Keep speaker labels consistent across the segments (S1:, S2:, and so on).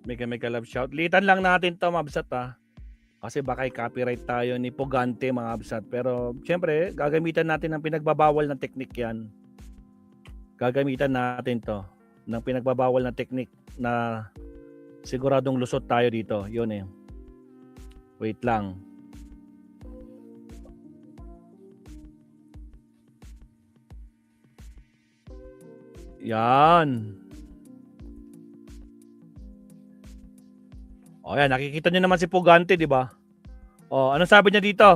S1: Mega love shout. Litan lang natin to, Mabsat, ha. Kasi baka copyright tayo ni Pugante, mga Absat. Pero syempre, gagamitan natin ng pinagbabawal na teknik yan. Gagamitan natin to ng pinagbabawal na teknik na siguradong lusot tayo dito. Yun eh. Wait lang. Yan. O yan, nakikita niyo naman si Pugante, di ba? O, ano sabi niya dito?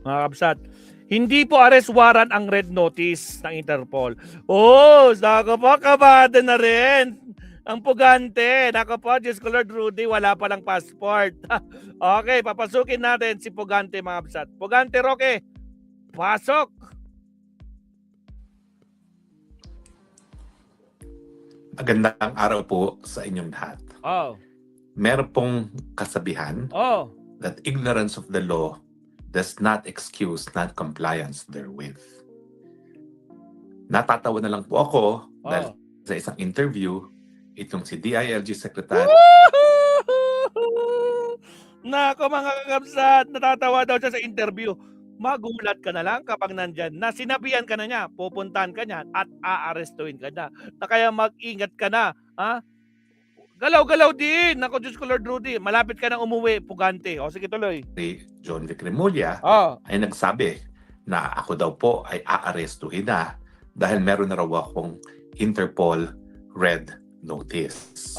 S1: Mga Kabsat, hindi po arrest warrant ang red notice ng Interpol. Oh, nako po, kabado na rin. Ang Pugante. Nako po, Diyos ko Lord Rudy, wala palang passport. Okay, papasukin natin si Pugante, mga Kabsat. Pugante, Roque, pasok.
S2: Magandang araw po sa inyong lahat.
S1: Oh.
S2: Meron pong kasabihan that ignorance of the law does not excuse non-compliance therewith. Natatawa na lang po ako dahil sa isang interview, itong si DILG Secretary.
S1: Nako mga kakabsat, natatawa daw siya sa interview. Magulat ka na lang kapag nandyan na sinabihan ka na niya, pupuntahan ka niya at aarestuin ka na. Na kaya mag-ingat ka na. Ha? Galaw-galaw din. Nako, Diyos ko Lord Rudy, malapit ka na umuwi, Pugante. O sige, tuloy.
S2: Si John Vic Remulla ay nagsabi na ako daw po ay aarestuhin na dahil meron na raw akong Interpol Red Notice.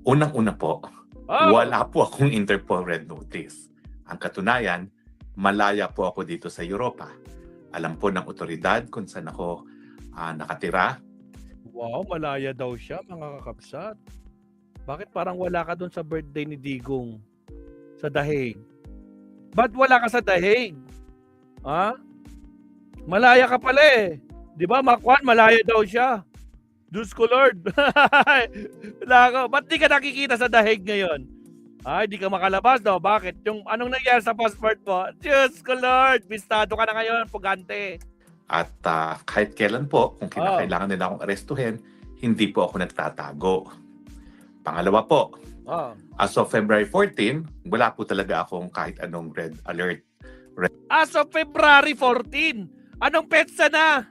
S2: Unang-una po, wala po akong Interpol Red Notice. Ang katunayan, malaya po ako dito sa Europa. Alam po ng otoridad kung saan ako nakatira.
S1: Wow, malaya daw siya, mga kakabsat. Bakit parang wala ka doon sa birthday ni Digong sa Dahig? Ba't wala ka sa Dahig? Ha? Malaya ka pala eh. Di ba, Makwan, malaya daw siya. Diyos ko Lord. Ba't di ka nakikita sa Dahig ngayon? Ay, di ka makalabas daw. Bakit? Yung anong nangyari sa passport mo? Diyos ko Lord, pistado ka na ngayon, Pugante.
S2: At kahit kailan po, kung kinakailangan nila akong arestuhin, hindi po ako nagtatago. Pangalawa po, as of February 14, wala po talaga akong kahit anong red alert.
S1: As of February 14, anong petsa na?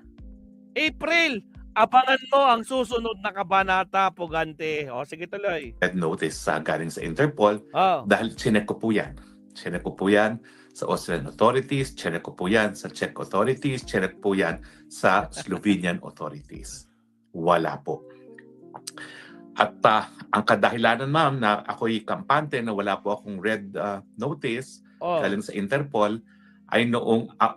S1: April. Abangan mo ang susunod na kabanata, Pugante. O, sige tuloy.
S2: Red notice galing sa Interpol dahil chinek ko po yan. Chinek ko po yan sa Austrian authorities, chinek ko po yan sa Czech authorities, chinek po yan sa Slovenian authorities. Wala po. At ang kadahilanan, ma'am, na ako'y kampante na wala po akong red notice galing sa Interpol ay noong 1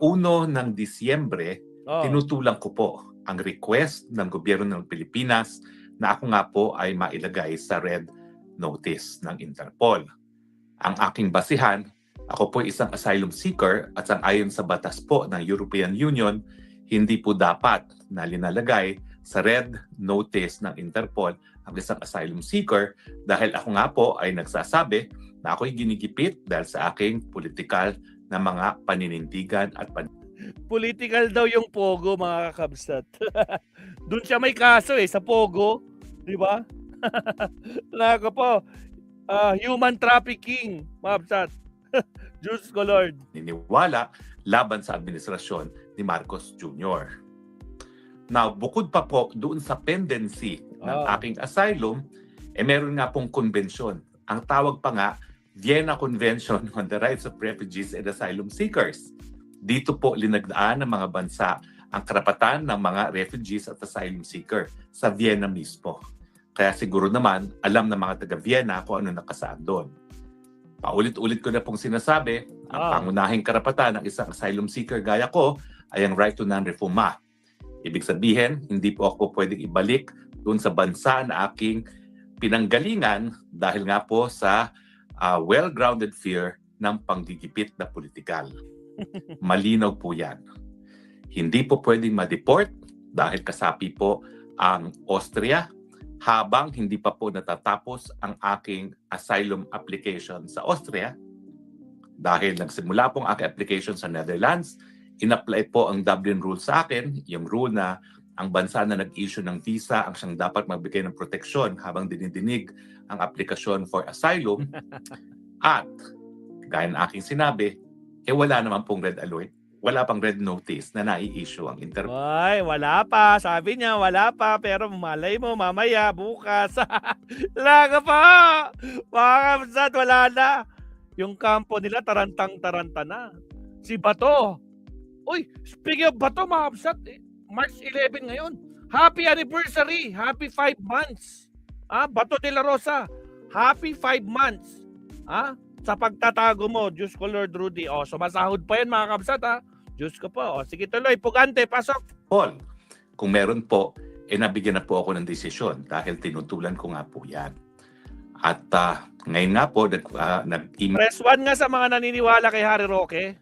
S2: ng Disyembre, tinutulang ko po ang request ng gobyerno ng Pilipinas na ako nga po ay mailagay sa red notice ng Interpol. Ang aking basihan, ako po isang asylum seeker at ayon sa batas po ng European Union, hindi po dapat na linalagay sa red notice ng Interpol ang isang asylum seeker dahil ako nga po ay nagsasabi na ako'y ginigipit dahil sa aking politikal na mga paninindigan at
S1: political daw yung Pogo, mga kakabsat. Doon siya may kaso sa Pogo. Di ba? Nako po. Human trafficking, mga kabsat. Diyos ko Lord.
S2: Niniwala laban sa administrasyon ni Marcos Jr. Now, bukod pa po doon sa pendency ng aking asylum, meron nga pong konbensyon. Ang tawag pa nga, Vienna Convention on the Rights of Refugees and Asylum Seekers. Dito po linagdaan ng mga bansa ang karapatan ng mga refugees at asylum seeker sa Vienna mismo. Kaya siguro naman, alam ng mga taga-Vienna kung ano nakasaad doon. Paulit-ulit ko na pong sinasabi, ang pangunahing karapatan ng isang asylum seeker gaya ko ay ang right to non-refoulement. Ibig sabihin, hindi po ako pwedeng ibalik doon sa bansa na aking pinanggalingan dahil nga po sa well-grounded fear ng panggigipit na politikal. Malinaw po yan. Hindi po pwedeng ma-deport dahil kasapi po ang Austria habang hindi pa po natatapos ang aking asylum application sa Austria. Dahil nagsimula po ang aking application sa Netherlands, in-apply po ang Dublin Rule sa akin, yung rule na ang bansa na nag-issue ng visa ang siyang dapat magbigay ng proteksyon habang dinidinig ang aplikasyon for asylum. At, gaya ng aking sinabi, wala naman pong red alert, wala pang red notice na nai-issue ang Interpol.
S1: Ay, wala pa. Sabi niya, wala pa. Pero malay mo, mamaya, bukas. Laga pa! Mga kabsat, wala na. Yung kampo nila, tarantang-taranta na. Si Bato. Uy, speaking of Bato, mga kabsat, March 11 ngayon. Happy anniversary. Happy 5 months. Bato de la Rosa. Happy 5 months. Sa pagtatago mo, Diyos ko Lord Rudy. Sumasahod pa yan, mga kabsat, Diyos ko po. Sige tuloy, Pugante, pasok.
S2: Paul, kung meron po, nabigyan na po ako ng desisyon dahil tinutulan ko nga po yan. At ngayon nga po, nag-email.
S1: Press 1 nga sa mga naniniwala kay Harry Roque.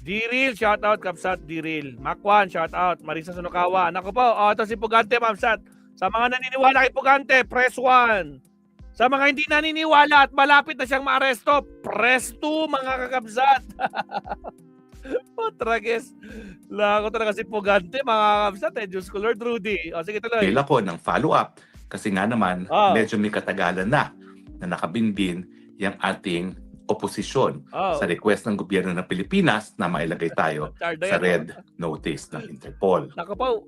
S1: D-Real, shout out, Kapsat, D-Real. Makwan, shout out. Marisa Sunukawa. Naku po, ito si Pugante, Kapsat. Sa mga naniniwala kay Pugante, press 1. Sa mga hindi naniniwala at malapit na siyang maaresto, press 2, mga kakabsat. Trages. Lako talaga si Pugante, mga kakabsat. Diyos ko, Lord Rudy. Sige tuloy.
S2: Pila ko ng follow-up kasi nga naman, medyo may katagalan na nakabinbin yung ating oposisyon sa request ng gobyerno ng Pilipinas na mailagay tayo sa red notice ng Interpol.
S1: Naku po.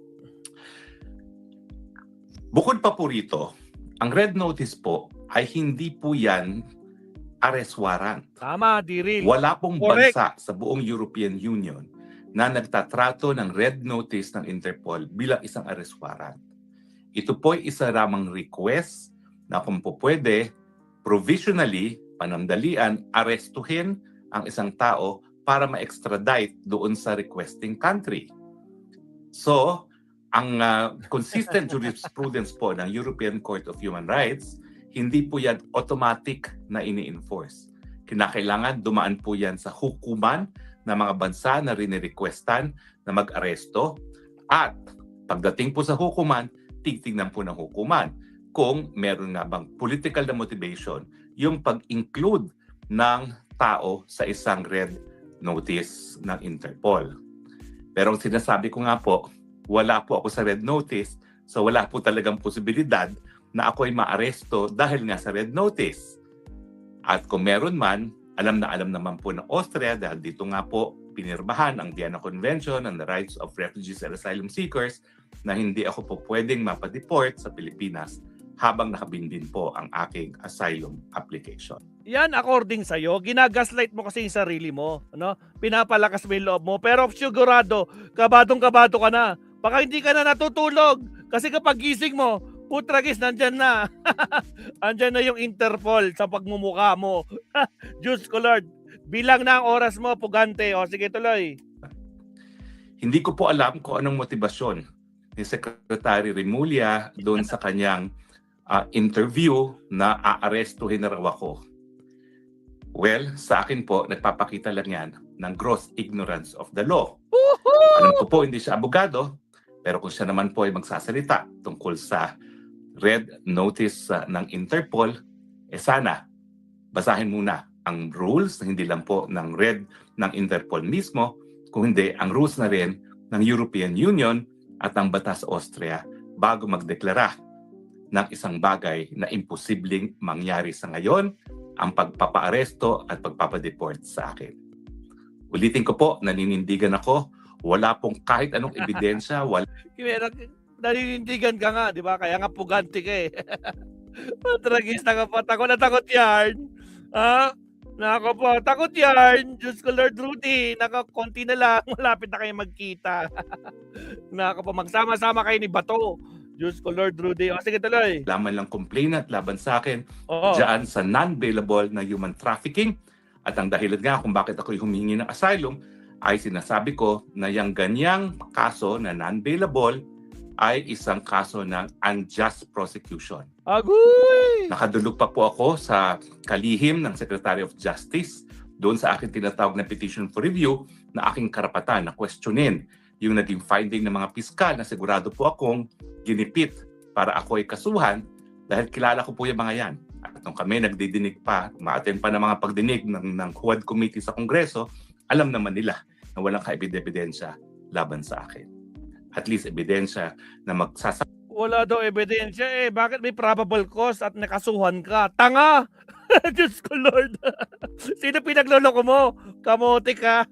S2: Bukod pa po rito, ang red notice po ay hindi po yan arrest warrant.
S1: Tama, D-Real.
S2: Wala pong bansa sa buong European Union na nagtatrato ng red notice ng Interpol bilang isang arrest warrant. Ito po ay isa ramang request na kung po pwede, provisionally, panandalian, arestuhin ang isang tao para ma-extradite doon sa requesting country. So, ang consistent jurisprudence po ng European Court of Human Rights, hindi po yan automatic na ini-enforce. Kinakailangan dumaan po yan sa hukuman ng mga bansa na rini-requestan na mag-aresto. At pagdating po sa hukuman, titignan po ng hukuman kung meron nga bang political na motivation yung pag-include ng tao sa isang red notice ng Interpol. Pero ang sinasabi ko nga po, wala po ako sa red notice, so wala po talagang posibilidad na ako ay maaresto dahil nga sa red notice. At kung meron man, alam naman po ng Austria dahil dito nga po pinirmahan ang Vienna Convention on the Rights of Refugees and Asylum Seekers na hindi ako po pwedeng mapadeport sa Pilipinas habang nakabinbin po ang aking asylum application.
S1: Yan, according sa'yo, ginagaslight mo kasi yung sarili mo. Pinapalakas mo yung loob mo. Pero sigurado, kabadong-kabado ka na. Baka hindi ka na natutulog. Kasi kapag gising mo, putragis, nandyan na. Andyan na yung Interpol sa pagmumukha mo. Diyos ko Lord, bilang na ang oras mo, Pugante. Sige tuloy.
S2: Hindi ko po alam kung anong motibasyon ni Secretary Remulla doon sa kanyang interview na aarestuhin na raw ako. Well, sa akin po, nagpapakita lang yan ng gross ignorance of the law. Alam ko po, hindi siya abogado, pero kung siya naman po ay magsasalita tungkol sa red notice ng Interpol, sana basahin muna ang rules, hindi lang po ng red ng Interpol mismo, kung hindi ang rules na rin ng European Union at ang batas Austria bago magdeklara ng isang bagay na imposibleng mangyari sa ngayon, ang pagpapaaresto at pagpapadeport sa akin. Ulitin ko po, naninindigan ako, wala pong kahit anong ebidensya, wala.
S1: Naninindigan ka nga, di ba? Kaya nga Pugante ka eh. Tragis na kapat ako, natakot yan. Nako po, takot yan. Diyos ko Lord Rudy, konti na lang, malapit na kayo magkita. Nako po, magsama-sama kayo ni Bato. Diyos ko Lord Rudy. Sige tuloy.
S2: Laman lang complainant laban sa akin dyan sa non-bailable na human trafficking. At ang dahilan nga kung bakit ako humingi ng asylum ay sinasabi ko na yung ganyang kaso na non-bailable ay isang kaso ng unjust prosecution.
S1: Agoy!
S2: Nakadulog pa po ako sa kalihim ng Secretary of Justice doon sa aking tinatawag na petition for review na aking karapatan na questionin yung naging finding ng mga piskal na sigurado po akong ginipit para ako ay kasuhan dahil kilala ko po yung mga yan. At nung kami nagdidinig pa, ma-attend pa ng mga pagdinig ng Huad Committee sa Kongreso, alam naman nila na walang kaebidensya laban sa akin. at least ebidensya na magsasabing
S1: Wala daw ebidensya eh. Bakit may probable cause at nakasuhan ka? Tanga! Diyos ko, Lord. Sino pinagloloko mo? Kamote ka.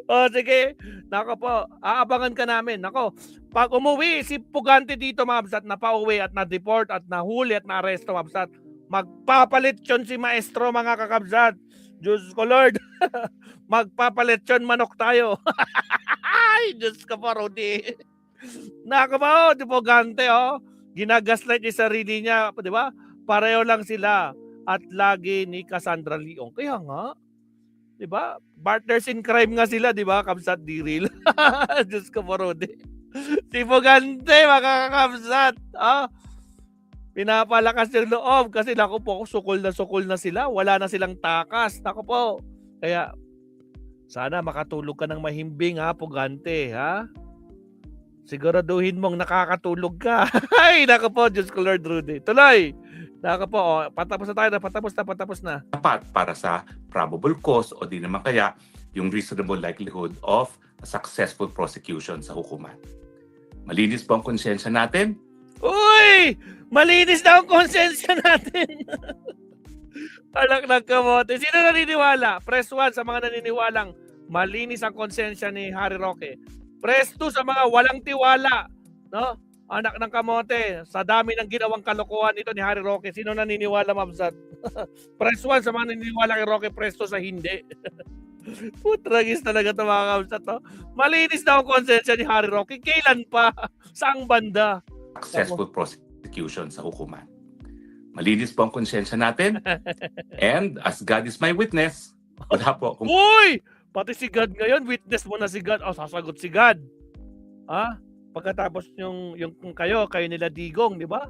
S1: O sige. Nako po, aabangan ka namin. Nako, pag umuwi si Pugante dito, Mabsat, na pauwi at na-deport at nahuli at na-aresto, Mabsat, magpapalit yun si Maestro, mga kakabsat. Diyos ko, Lord. Magpapalit yun, manok tayo. Ay, Diyos ko po, Rudy. Nako ba, di Pugante, oh. Ginagaslight niya sarili niya, di ba? Pareho lang sila at lagi ni Cassandra Leong. Kaya nga, 'di ba? Partners in crime nga sila, 'di ba? Kamsat Diril. Diyos ko, Rudy. Si Pugante, mga kakabsat, pinapalakas yung loob kasi nako po, sukol na sila. Wala na silang takas. Nako po. Kaya sana makatulog ka ng mahimbing, ha, Pugante, ha? Siguraduhin mong nakakatulog ka. Ay, nako po, Diyos ko, Lord, Rudy. Tuloy. Nako po, patapos na tayo na, patapos na.
S2: dapat para sa probable cause o di naman kaya yung reasonable likelihood of a successful prosecution sa hukuman. Malinis po ang konsensya natin.
S1: Uy! Malinis na ang konsensya natin. Alak ng kamote. Sino naniniwala? Press 1 sa mga naniniwalang malinis ang konsensya ni Harry Roque. Press 2 sa mga walang tiwala. No? Anak ng kamote, sa dami ng ginawang kalokohan ito ni Harry Roque, sino naniniwala, Mabsat? Press 1 sa mga naniniwala kay Roque, press 2 sa hindi. Putragis talaga ito, mga Mabsat. No? Malinis na ang konsensya ni Harry Roque. Kailan pa? Saang banda?
S2: Successful prosecution sa hukuman. Malinis po ang konsensya natin. And as God is my witness, wala po akong
S1: Uy! Pati si God ngayon, witness mo na si God. O, sasagot si God. Ha? Pagkatapos yung kayo nila Digong, di ba?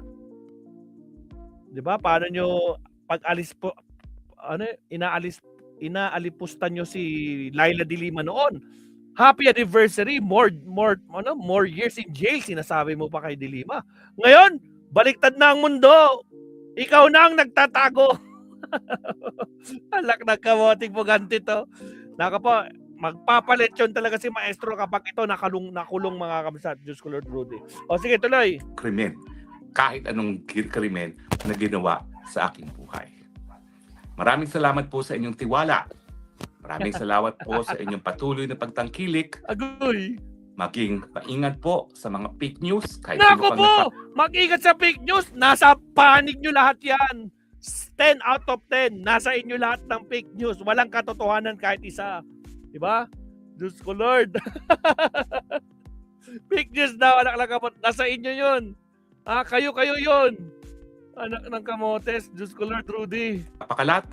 S1: Di ba? Paano nyo pag-alis po, inaalipusta nyo si Laila de Lima noon. Happy anniversary, more years in jail, sinasabi mo pa kay de Lima. Ngayon, baliktad na ang mundo. Ikaw na ang nagtatago. Alak na kamoting Pugante to. Naka po, magpapalit yun talaga si Maestro kapag ito nakulong mga kabsat. Diyos ko, Lord, Rudy. O sige, tuloy.
S2: krimen. Kahit anong krimen na ginawa sa aking buhay. Maraming salamat po sa inyong tiwala. Maraming salamat po sa inyong patuloy na pagtangkilik.
S1: Agoy.
S2: Maging maingat po sa mga fake news. Kahit
S1: Nako
S2: sino
S1: po,
S2: pang
S1: mag-ingat sa fake news. Nasa panig nyo lahat yan. 10 out of 10. Nasa inyo lahat ng fake news. Walang katotohanan kahit isa. Diba? Diyos ko, Lord. Fake news daw, anak ng kamote. Nasa inyo yun. Kayo yun. Anak ng kamotes. Diyos ko, Lord, Rudy.
S2: napakalat.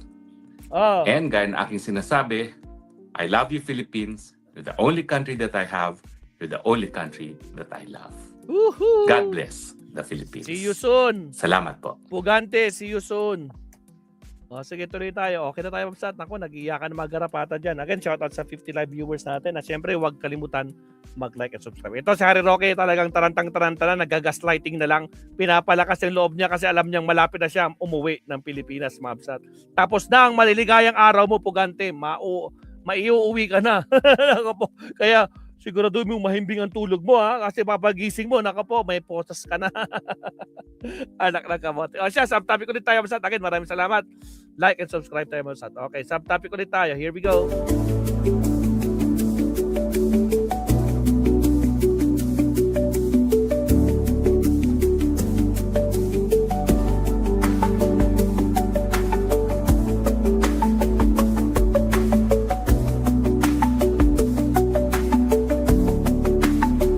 S2: And gaya ng aking sinasabi, I love you, Philippines. You're the only country that I have. You're the only country that I love.
S1: Woohoo!
S2: God bless the Philippines.
S1: See you soon.
S2: Salamat po.
S1: Pugante, see you soon. Sige, tuloy tayo. Okay na tayo, Mabsat. Ako, nag-iyakan na magarapatan dyan. Again, shoutout sa 50 live viewers natin. At syempre, huwag kalimutan mag-like at subscribe. Ito si Harry Roque, talagang tarantang-tarantara, nagagaslighting na lang. Pinapalakas yung loob niya kasi alam niyang malapit na siya umuwi ng Pilipinas, Mabsat. Tapos na ang maliligayang araw mo, Pugante. Maiuuwi ka na. Kaya, sigurado mong mahimbing ang tulog mo, ha? Kasi papagising mo, may posas ka na. Anak ng kamote. O siya, subtopic ulit tayo, Mabsat. Again, maraming salamat. Like and subscribe tayo, Mabsat. Okay, subtopic ulit tayo. Here we go.